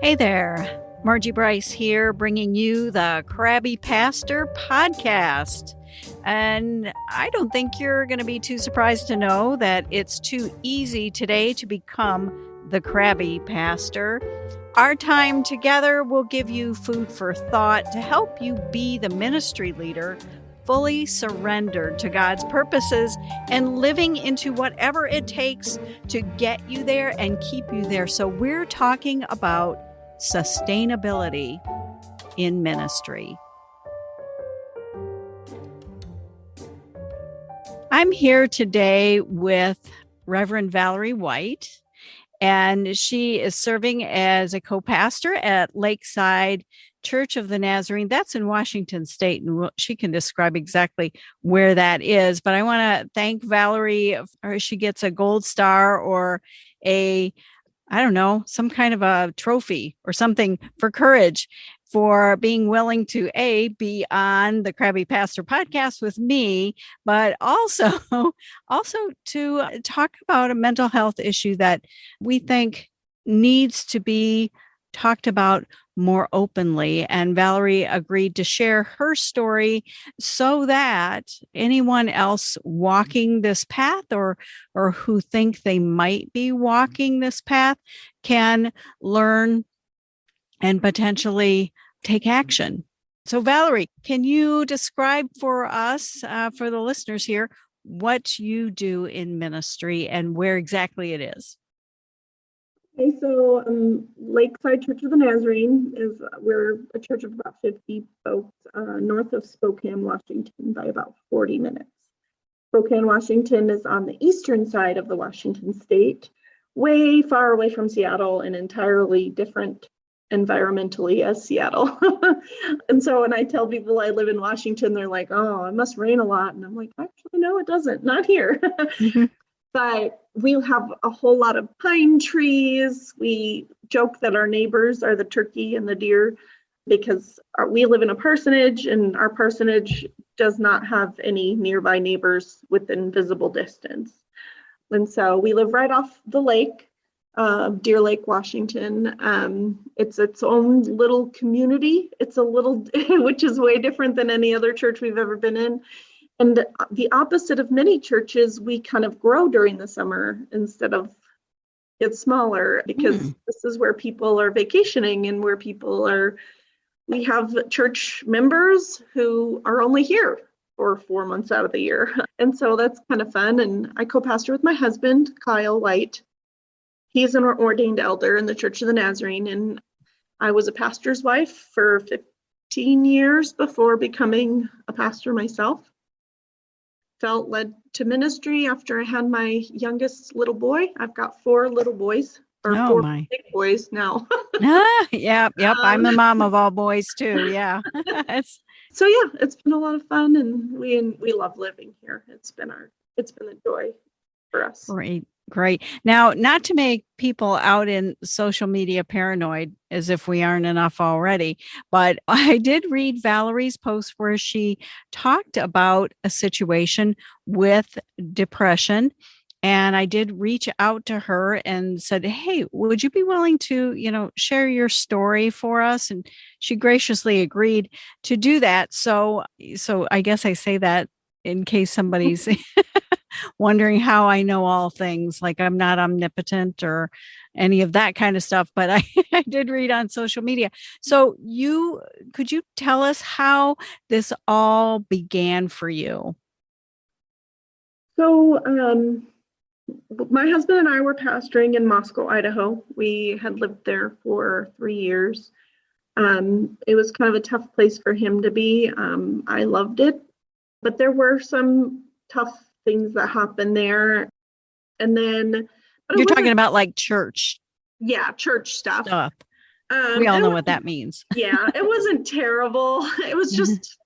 Hey there, Margie Bryce here, bringing you the Krabby Pastor podcast. And I don't think you're going to be too surprised to know that it's too easy today to become the Krabby Pastor. Our time together will give you food for thought to help you be the ministry leader fully surrendered to God's purposes and living into whatever it takes to get you there and keep you there. So we're talking about sustainability in ministry. I'm here today with Reverend Valerie White, and she is serving as a co-pastor at Lakeside Church of the Nazarene. That's in Washington State, and she can describe exactly where that is. But I want to thank Valerie, or she gets a gold star or some kind of a trophy or something for courage for being willing to be on the Krabby Pastor podcast with me, but also to talk about a mental health issue that we think needs to be talked about more openly. And Valerie agreed to share her story so that anyone else walking this path or who think they might be walking this path can learn and potentially take action. So Valerie, can you describe for us, for the listeners here, what you do in ministry and where exactly it is? Okay, so Lakeside Church of the Nazarene we're a church of about 50 folks north of Spokane, Washington by about 40 minutes. Spokane, Washington is on the eastern side of the Washington state, way far away from Seattle and entirely different environmentally as Seattle. And so when I tell people I live in Washington, they're like, oh, it must rain a lot. And I'm like, actually, no, it doesn't, not here. Mm-hmm. But we have a whole lot of pine trees. We joke that our neighbors are the turkey and the deer because we live in a parsonage and our parsonage does not have any nearby neighbors within visible distance. And so we live right off the lake, Deer Lake, Washington. It's its own little community. It's a little, which is way different than any other church we've ever been in. And the opposite of many churches, we kind of grow during the summer instead of get smaller because this is where people are vacationing and where we have church members who are only here for 4 months out of the year. And so that's kind of fun. And I co-pastor with my husband, Kyle White. He's an ordained elder in the Church of the Nazarene. And I was a pastor's wife for 15 years before becoming a pastor myself. Felt led to ministry after I had my youngest little boy. I've got 4 little boys, or 4 big boys now. Yep. I'm the mom of all boys too. Yeah. So yeah, it's been a lot of fun, and we love living here. It's been a joy for us. Great. Now, not to make people out in social media paranoid as if we aren't enough already, but I did read Valerie's post where she talked about a situation with depression. And I did reach out to her and said, hey, would you be willing to, share your story for us? And she graciously agreed to do that. So I guess I say that in case somebody's wondering how I know all things, like I'm not omnipotent or any of that kind of stuff, but I did read on social media. So could you tell us how this all began for you? So my husband and I were pastoring in Moscow, Idaho. We had lived there for 3 years. It was kind of a tough place for him to be. I loved it, but there were some tough things that happened there. And then you're talking about like church. Yeah, church stuff. We all know what that means. Yeah, it wasn't terrible. It was just,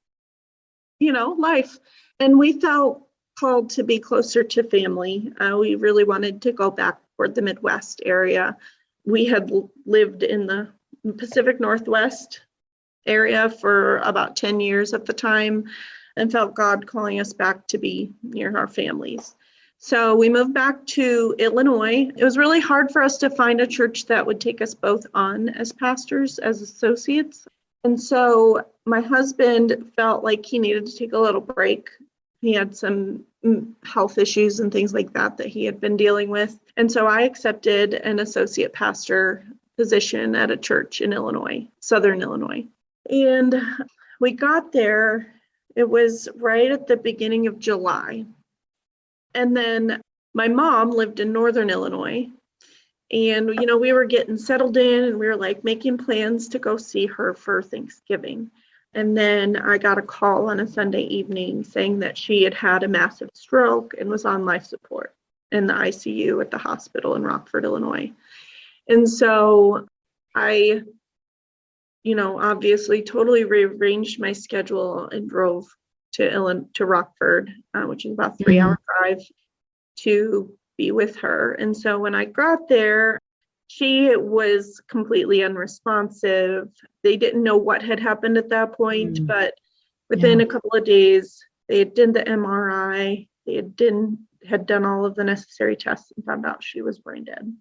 life. And we felt called to be closer to family. We really wanted to go back toward the Midwest area. We had lived in the Pacific Northwest area for about 10 years at the time and felt God calling us back to be near our families. So we moved back to Illinois. It was really hard for us to find a church that would take us both on as pastors, as associates. And so my husband felt like he needed to take a little break. He had some health issues and things like that he had been dealing with. And so I accepted an associate pastor position at a church in Illinois, Southern Illinois. And we got there, it was right at the beginning of July. And then my mom lived in Northern Illinois. And, we were getting settled in and we were like making plans to go see her for Thanksgiving. And then I got a call on a Sunday evening saying that she had had a massive stroke and was on life support in the ICU at the hospital in Rockford, Illinois. And so I, obviously totally rearranged my schedule and drove to Rockford, which is about a 3-hour drive, to be with her. And so when I got there, she was completely unresponsive. They didn't know what had happened at that point, but within a couple of days, they had done the MRI. They had done all of the necessary tests and found out she was brain dead.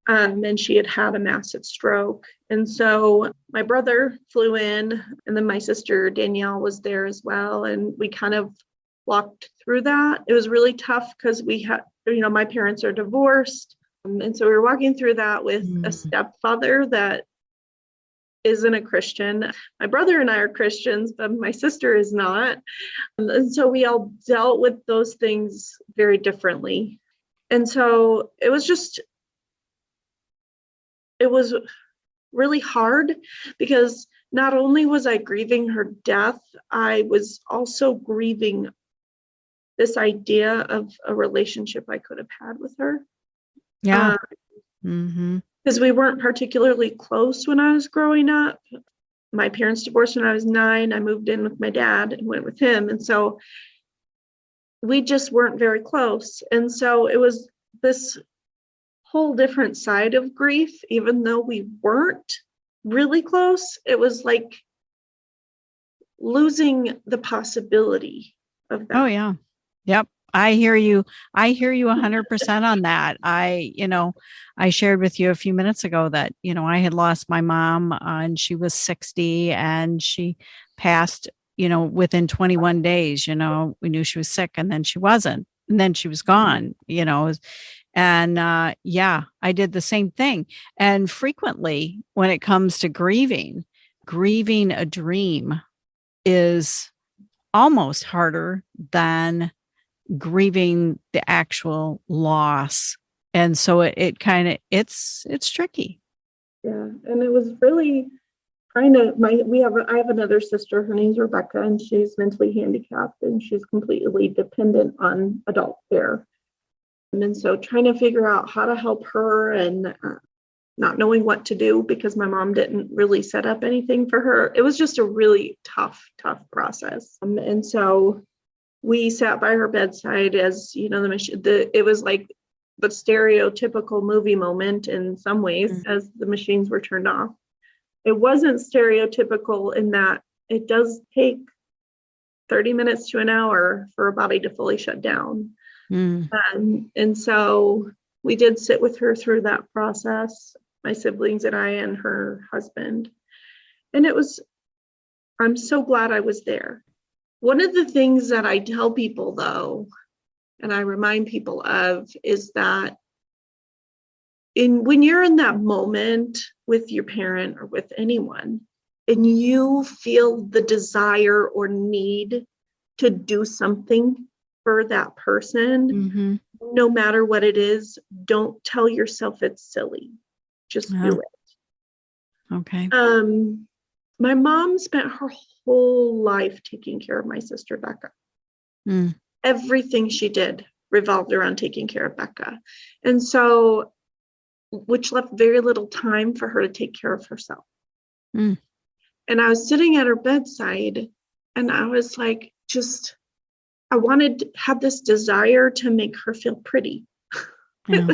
And she had a massive stroke. And so my brother flew in, and then my sister Danielle was there as well. And we kind of walked through that. It was really tough because we had, my parents are divorced. And so we were walking through that with a stepfather that isn't a Christian. My brother and I are Christians, but my sister is not. And so we all dealt with those things very differently. And so it was really hard because not only was I grieving her death, I was also grieving this idea of a relationship I could have had with her. Yeah. Because we weren't particularly close when I was growing up. My parents divorced when I was 9. I moved in with my dad and went with him. And so we just weren't very close. And so it was this whole different side of grief, even though we weren't really close. It was like losing the possibility of that. Oh, yeah. Yep. I hear you 100% on that. I shared with you a few minutes ago that, I had lost my mom and she was 60 and she passed, within 21 days. We knew she was sick and then she wasn't, and then she was gone, and I did the same thing. And frequently when it comes to grieving a dream is almost harder than grieving the actual loss. And so it's tricky. Yeah. And it was really I have another sister, her name's Rebecca, and she's mentally handicapped and she's completely dependent on adult care. And so trying to figure out how to help her and not knowing what to do because my mom didn't really set up anything for her. It was just a really tough process. And so we sat by her bedside as, it was like the stereotypical movie moment in some ways as the machines were turned off. It wasn't stereotypical in that it does take 30 minutes to an hour for a body to fully shut down. And so we did sit with her through that process, my siblings and I and her husband. And I'm so glad I was there. One of the things that I tell people, though, and I remind people of, is that when you're in that moment with your parent or with anyone, and you feel the desire or need to do something for that person, no matter what it is, don't tell yourself it's silly. Just do it. Okay. My mom spent her whole life taking care of my sister, Becca. Everything she did revolved around taking care of Becca. And so, which left very little time for her to take care of herself. And I was sitting at her bedside and I was like, I had this desire to make her feel pretty. Yeah.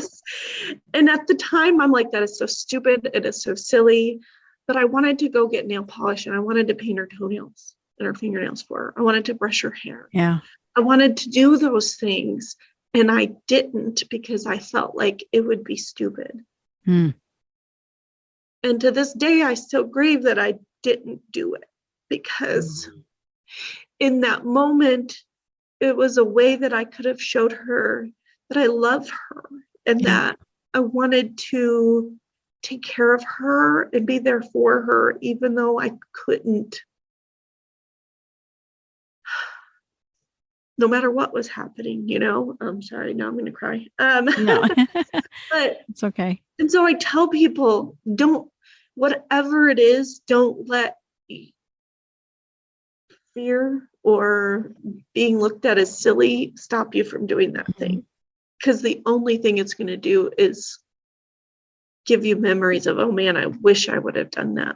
And at the time, I'm like, that is so stupid. It is so silly. But I wanted to go get nail polish and I wanted to paint her toenails and her fingernails for her. I wanted to brush her hair. Yeah. I wanted to do those things, and I didn't because I felt like it would be stupid. Hmm. And to this day, I still grieve that I didn't do it, because in that moment, it was a way that I could have showed her that I love her and Yeah. that I wanted to take care of her and be there for her, even though I couldn't, no matter what was happening, I'm sorry, now I'm going to cry. No, But, it's okay. and so I tell people, whatever it is, don't let fear or being looked at as silly stop you from doing that thing. Because the only thing it's going to do is give you memories of, oh man, I wish I would have done that.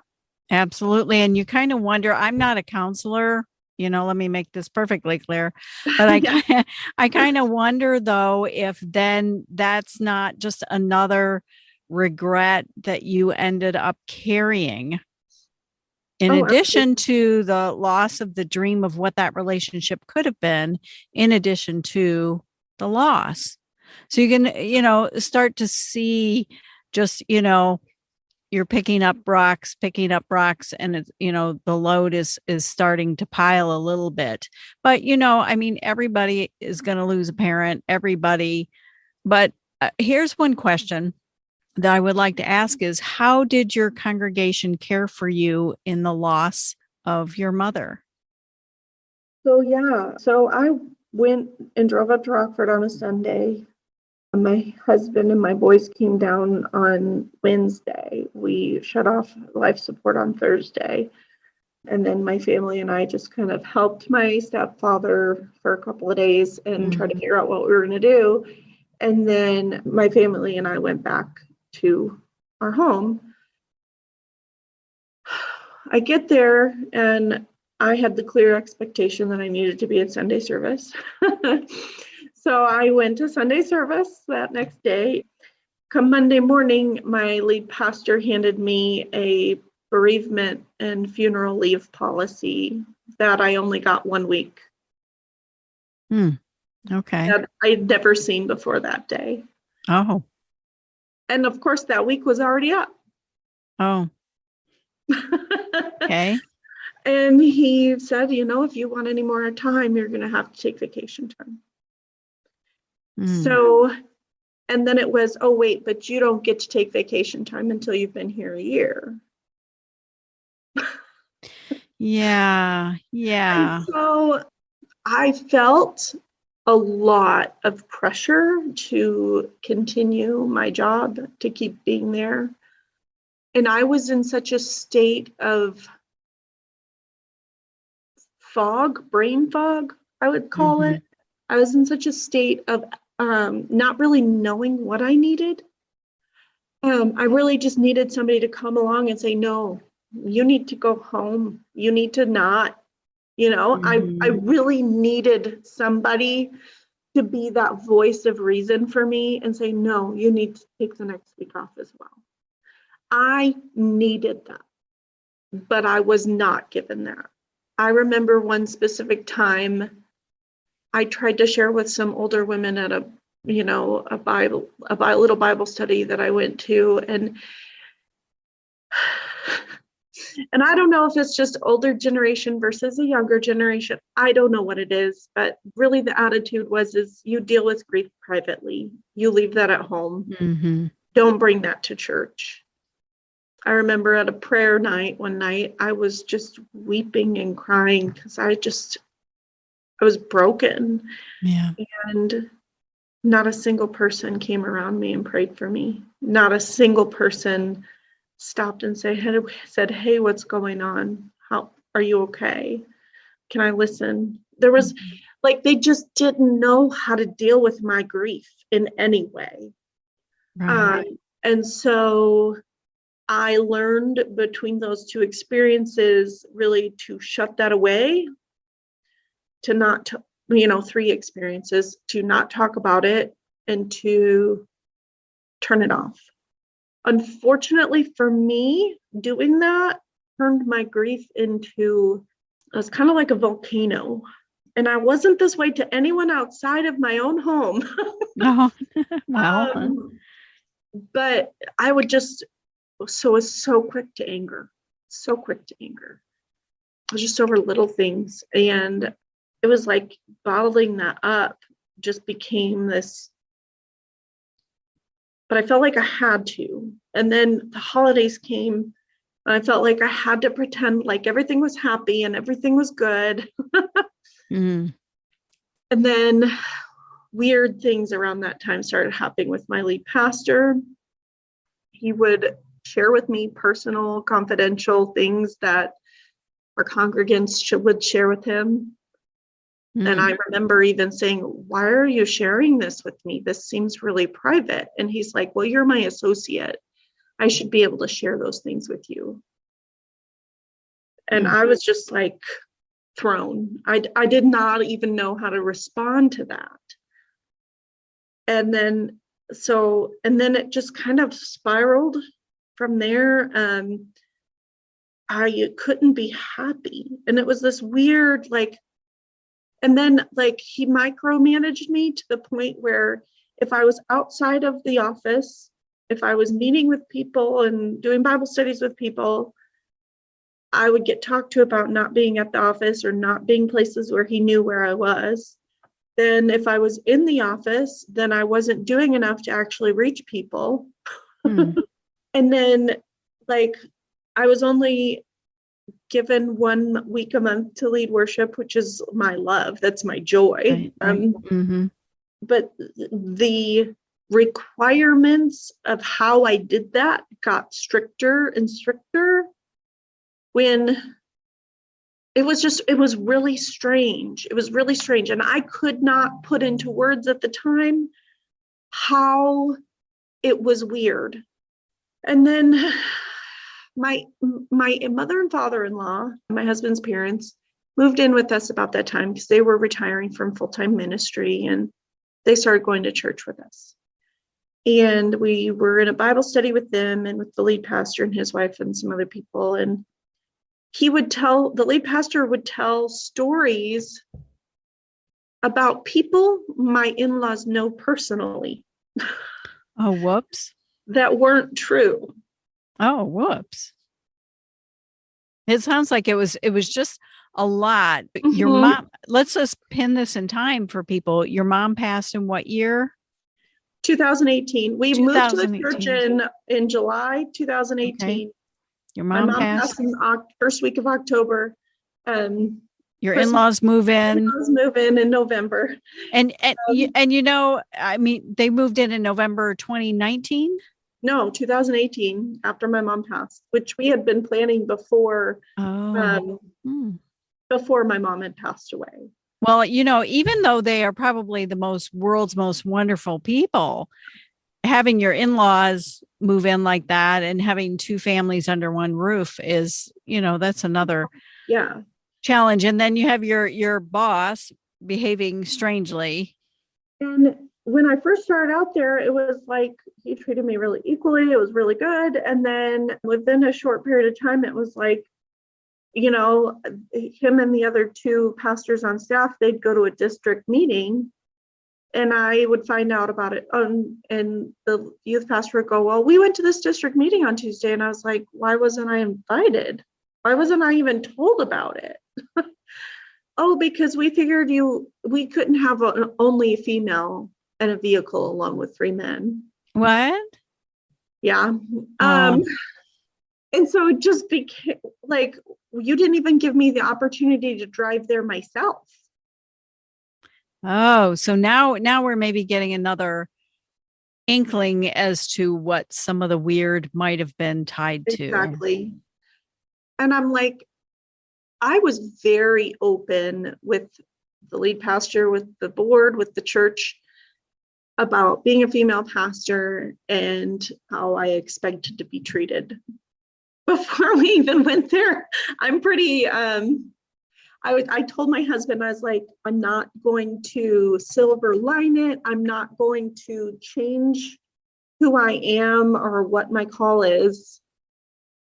Absolutely. And you kind of wonder, I'm not a counselor, let me make this perfectly clear, but Yeah. I kind of wonder though, if then that's not just another regret that you ended up carrying in Oh, addition to the loss of the dream of what that relationship could have been, in addition to the loss. So you can, start to see just, you're picking up rocks, and it's, the load is starting to pile a little bit. But, everybody is going to lose a parent, everybody. But here's one question that I would like to ask is, how did your congregation care for you in the loss of your mother? So I went and drove up to Rockford on a Sunday. My husband and my boys came down on Wednesday. We shut off life support on Thursday. And then my family and I just kind of helped my stepfather for a couple of days and tried to figure out what we were going to do. And then my family and I went back to our home. I get there and I had the clear expectation that I needed to be at Sunday service. So I went to Sunday service that next day. Come Monday morning, my lead pastor handed me a bereavement and funeral leave policy that I only got 1 week. Okay. That I'd never seen before that day. Oh. And of course, that week was already up. Oh. Okay. And he said, if you want any more time, you're going to have to take vacation time. So, and then it was, oh, wait, but you don't get to take vacation time until you've been here a year. Yeah. And so I felt a lot of pressure to continue my job, to keep being there. And I was in such a state of brain fog, I would call it. I was in such a state of not really knowing what I needed. I really just needed somebody to come along and say, no, you need to go home. You need to not, I really needed somebody to be that voice of reason for me and say, no, you need to take the next week off as well. I needed that, but I was not given that. I remember one specific time I tried to share with some older women at a little Bible study that I went to, and I don't know if it's just older generation versus a younger generation. I don't know what it is, but really the attitude is you deal with grief privately. You leave that at home. Don't bring that to church. I remember at a prayer night one night, I was just weeping and crying because I was broken. Yeah. And not a single person came around me and prayed for me. Not a single person stopped and said, hey, what's going on? How are you okay? Can I listen? There was they just didn't know how to deal with my grief in any way. Right. And so I learned between those two experiences really to shut that away, to not, 3 experiences, to not talk about it and to turn it off. Unfortunately for me, doing that turned my grief into, it was kind of like a volcano. And I wasn't this way to anyone outside of my own home. No. Well, But I would just, was so quick to anger, so quick to anger. It was just over little things. And it was like bottling that up just became this, but I felt like I had to. And then the holidays came and I felt like I had to pretend like everything was happy and everything was good. mm, And then weird things around that time started happening with my lead pastor. He would share with me personal, confidential things that our congregants would share with him. And I remember even saying, why are you sharing this with me? This seems really private. And he's like, well, you're my associate. I should be able to share those things with you. And I was just like thrown. I did not even know how to respond to that. And then it just kind of spiraled from there. I couldn't be happy. And it was this weird, like, and then like he micromanaged me to the point where if I was outside of the office, if I was meeting with people and doing Bible studies with people, I would get talked to about not being at the office or not being places where he knew where I was. Then if I was in the office, then I wasn't doing enough to actually reach people. And then like I was only given 1 week a month to lead worship, which is my love. That's my joy. right. But the requirements of how I did that got stricter and stricter when it was really strange. It was really strange. And I could not put into words at the time how it was weird. And then my mother and father-in-law, my husband's parents, moved in with us about that time because they were retiring from full-time ministry and they started going to church with us. And we were in a Bible study with them and with the lead pastor and his wife and some other people. And the lead pastor would tell stories about people my in-laws know personally. Oh, whoops. That weren't true. Oh, whoops. It sounds like it was just a lot. But your mom, let's just pin this in time for people. Your mom passed in what year? 2018. We moved to the 2018. church in July 2018. Okay. Your My mom mom passed. passed in first week of October. Your in-laws move in. In-laws move in November. And you know, I mean, they moved in November 2019. No, 2018, after my mom passed, which we had been planning before. Before my mom had passed away. Well, you know, even though they are probably the world's most wonderful people, having your in-laws move in like that and having two families under one roof is, you know, that's another challenge. And then you have your boss behaving strangely. And when I first started out there, it was like he treated me really equally. It was really good. And then within a short period of time, it was like, you know, him and the other two pastors on staff, they'd go to a district meeting and I would find out about it. And the youth pastor would go, well, we went to this district meeting on Tuesday. And I was like, why wasn't I invited? Why wasn't I even told about it? Oh, because we figured we couldn't have only a female and a vehicle along with 3 men. What? Yeah. And so it just became like, you didn't even give me the opportunity to drive there myself. Oh, so now we're maybe getting another inkling as to what some of the weird might have been tied to. Exactly. And I'm like, I was very open with the lead pastor, with the board, with the church about being a female pastor and how I expected to be treated. Before we even went there, I'm pretty, I told my husband, I was like, I'm not going to silver line it. I'm not going to change who I am or what my call is.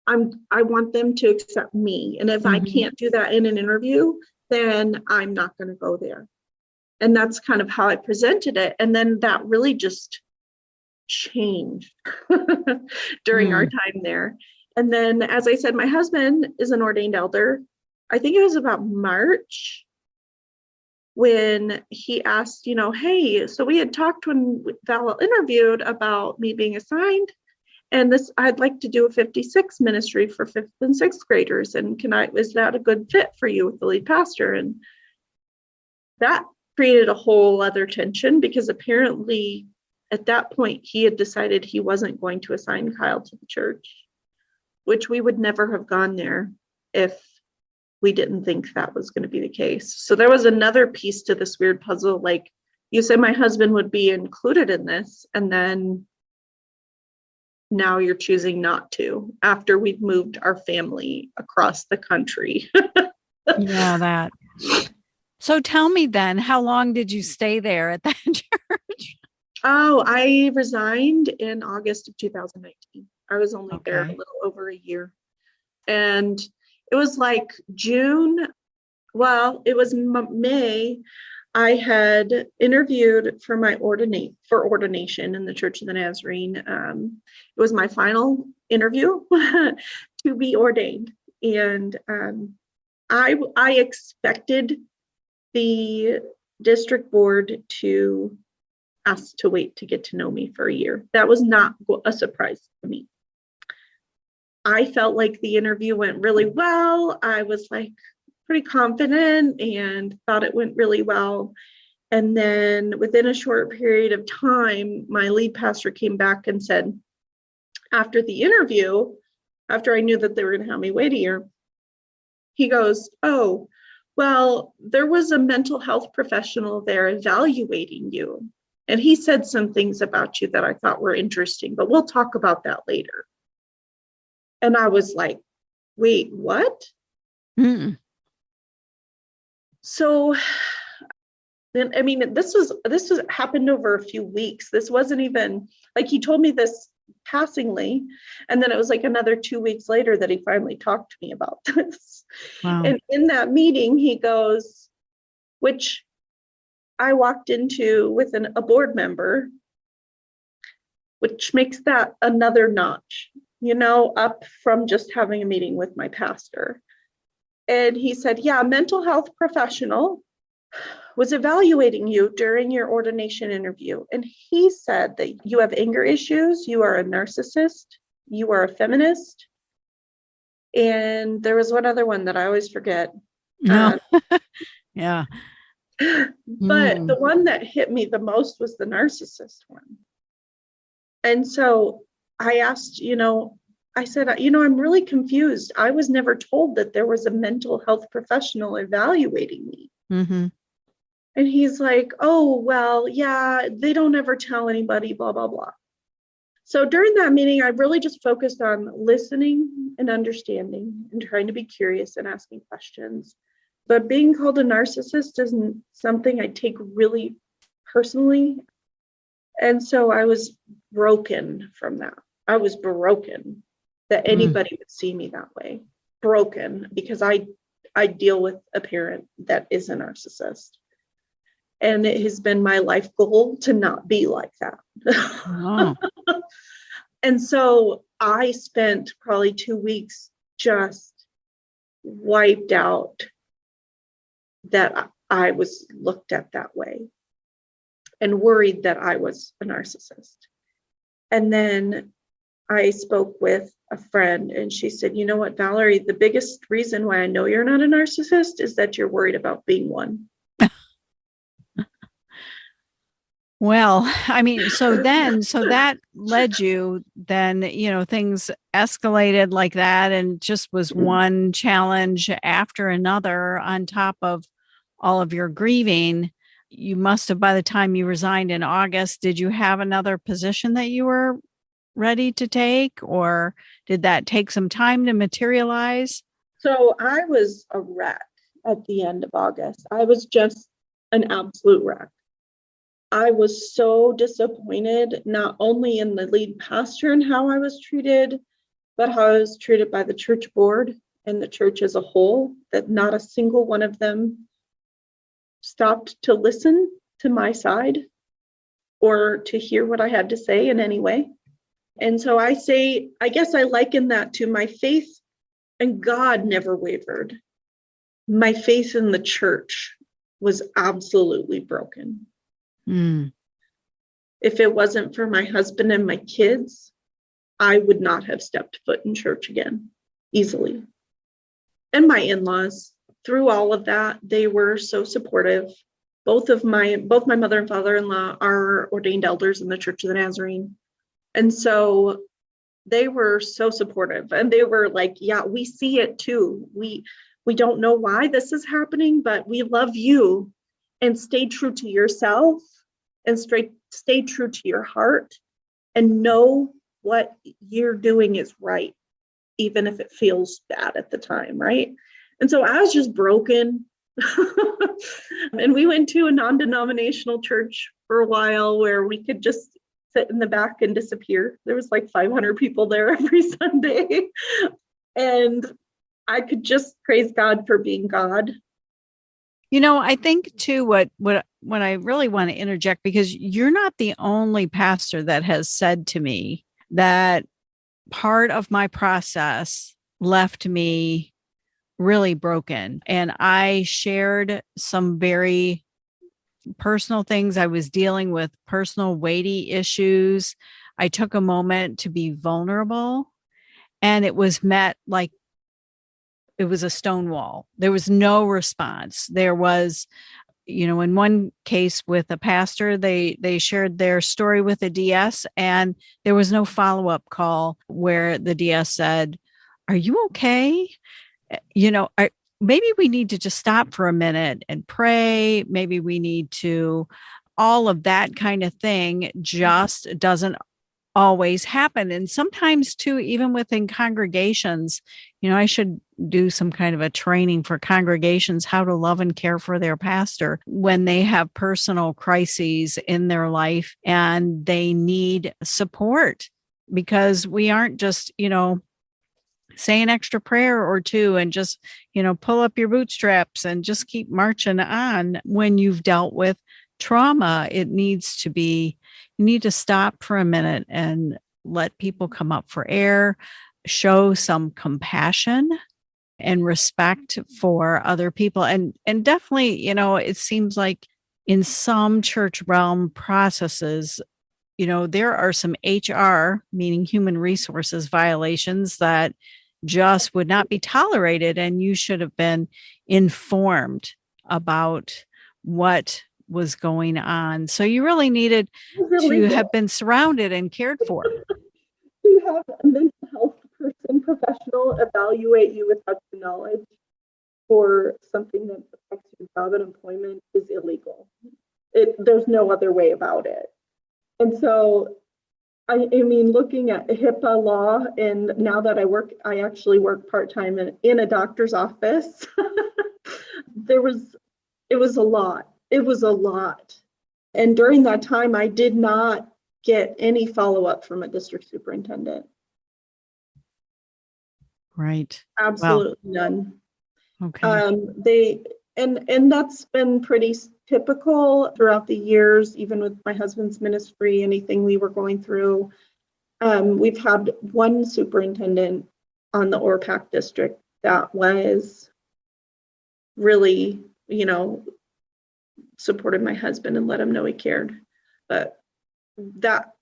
I want them to accept me. And if I can't do that in an interview, then I'm not going to go there. And that's kind of how I presented it. And then that really just changed during our time there. And then, as I said, my husband is an ordained elder. I think it was about March when he asked, hey, so we had talked when Val interviewed about me being assigned, and I'd like to do a 56 ministry for 5th and 6th graders. And is that a good fit for you with the lead pastor? And that created a whole other tension, because apparently at that point he had decided he wasn't going to assign Kyle to the church, which we would never have gone there if we didn't think that was going to be the case. So there was another piece to this weird puzzle. Like you said, my husband would be included in this, and then now you're choosing not to after we've moved our family across the country. Yeah, that. So tell me then, how long did you stay there at that church? Oh, I resigned in August of 2019. I was only there a little over a year. And it was like June. Well, it was May. I had interviewed for my ordination in the Church of the Nazarene. It was my final interview to be ordained. And I expected the district board to ask to wait to get to know me for a year. That was not a surprise to me. I felt like the interview went really well. I was like pretty confident and thought it went really well. And then within a short period of time, my lead pastor came back and said, after the interview, after I knew that they were going to have me wait a year, he goes, oh, well, there was a mental health professional there evaluating you. And he said some things about you that I thought were interesting, but we'll talk about that later. And I was like, wait, what? So then, I mean, this was happened over a few weeks. This wasn't even like he told me this passingly. And then it was like another 2 weeks later that he finally talked to me about this. Wow. And in that meeting, he goes, which I walked into with a board member, which makes that another notch, up from just having a meeting with my pastor. And he said, yeah, a mental health professional was evaluating you during your ordination interview. And he said that you have anger issues, you are a narcissist, you are a feminist. And there was one other one that I always forget. No. Yeah. But the one that hit me the most was the narcissist one. And so I asked, I said, I'm really confused. I was never told that there was a mental health professional evaluating me. Mm-hmm. And he's like, oh, well, yeah, they don't ever tell anybody, blah, blah, blah. So during that meeting, I really just focused on listening and understanding and trying to be curious and asking questions. But being called a narcissist isn't something I take really personally. And so I was broken from that. I was broken that anybody would see me that way. Broken because I deal with a parent that is a narcissist. And it has been my life goal to not be like that. Oh. And so I spent probably 2 weeks just wiped out that I was looked at that way and worried that I was a narcissist. And then I spoke with a friend and she said, you know what, Valerie, the biggest reason why I know you're not a narcissist is that you're worried about being one. Well, I mean, so that led you then, things escalated like that and just was one challenge after another on top of all of your grieving. You must have, by the time you resigned in August, did you have another position that you were ready to take, or did that take some time to materialize? So I was a wreck at the end of August. I was just an absolute wreck. I was so disappointed, not only in the lead pastor and how I was treated, but how I was treated by the church board and the church as a whole, that not a single one of them stopped to listen to my side or to hear what I had to say in any way. And so I guess I liken that to my faith and God never wavered. My faith in the church was absolutely broken. Mm. If it wasn't for my husband and my kids, I would not have stepped foot in church again easily. And my in-laws, through all of that, they were so supportive. Both my mother and father-in-law are ordained elders in the Church of the Nazarene. And so they were so supportive, and they were like, yeah, we see it too. We don't know why this is happening, but we love you, and stay true to yourself and stay true to your heart, and know what you're doing is right, even if it feels bad at the time, right? And so I was just broken. And we went to a non-denominational church for a while where we could just sit in the back and disappear. There was like 500 people there every Sunday. And I could just praise God for being God. I think too, what I really want to interject, because you're not the only pastor that has said to me that part of my process left me really broken. And I shared some very personal things. I was dealing with personal weighty issues. I took a moment to be vulnerable, and it was met like it was a stone wall. There was no response. There was, in one case with a pastor, they shared their story with a DS, and there was no follow-up call where the DS said, "Are you okay? Maybe we need to just stop for a minute and pray. Maybe we need to," all of that kind of thing just doesn't always happen. And sometimes too, even within congregations, I should do some kind of a training for congregations, how to love and care for their pastor when they have personal crises in their life and they need support, because we aren't just, say an extra prayer or two and just, pull up your bootstraps and just keep marching on. When you've dealt with trauma, you need to stop for a minute and let people come up for air, show some compassion and respect for other people. And definitely, it seems like in some church realm processes, there are some HR, meaning human resources violations, that just would not be tolerated. And you should have been informed about what was going on. So you really needed to have been surrounded and cared for. To have a mental health professional evaluate you without your knowledge for something that affects your job and employment is illegal. There's no other way about it. And so, I mean, looking at HIPAA law, and now that I actually work part-time in a doctor's office, it was a lot. It was a lot. And during that time, I did not get any follow-up from a district superintendent. Right. Absolutely none. Okay. And that's been pretty typical throughout the years, even with my husband's ministry, anything we were going through. We've had one superintendent on the ORPAC district that was really, supported my husband and let him know he cared. But that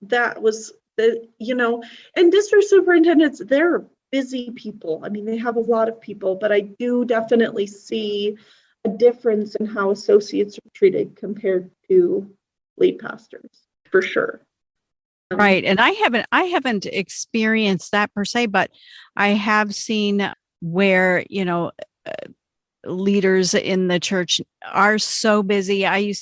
was and district superintendents, they're busy people. I mean, they have a lot of people, but I do definitely see a difference in how associates are treated compared to lead pastors, for sure. Right. And I haven't experienced that per se, but I have seen where, leaders in the church are so busy. I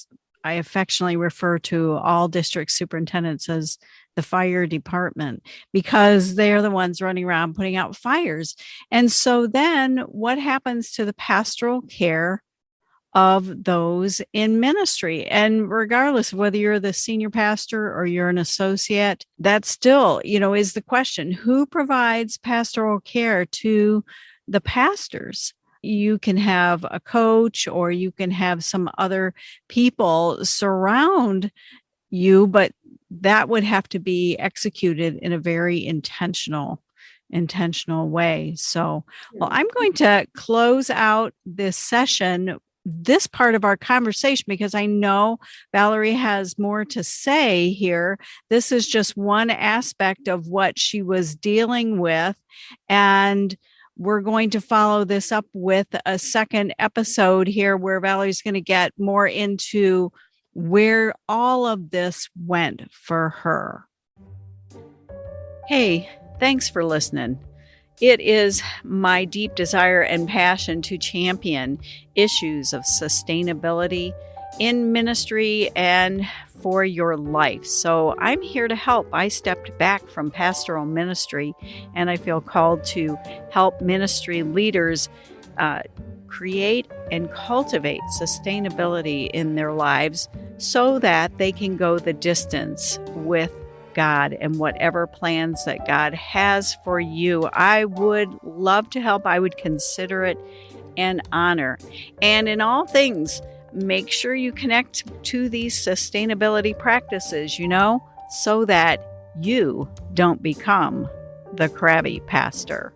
affectionately refer to all district superintendents as the fire department, because they're the ones running around putting out fires. And so then what happens to the pastoral care of those in ministry? And regardless of whether you're the senior pastor or you're an associate, that still, is the question: who provides pastoral care to the pastors. You can have a coach, or you can have some other people surround you, but that would have to be executed in a very intentional way. So, well, I'm going to close out this session, this part of our conversation, because I know Valerie has more to say here. This is just one aspect of what she was dealing with. And we're going to follow this up with a second episode here where Valerie's going to get more into where all of this went for her. Hey, thanks for listening. It is my deep desire and passion to champion issues of sustainability in ministry and for your life. So I'm here to help. I stepped back from pastoral ministry, and I feel called to help ministry leaders create and cultivate sustainability in their lives so that they can go the distance with God and whatever plans that God has for you. I would love to help. I would consider it an honor. And in all things, make sure you connect to these sustainability practices, so that you don't become the crabby pastor.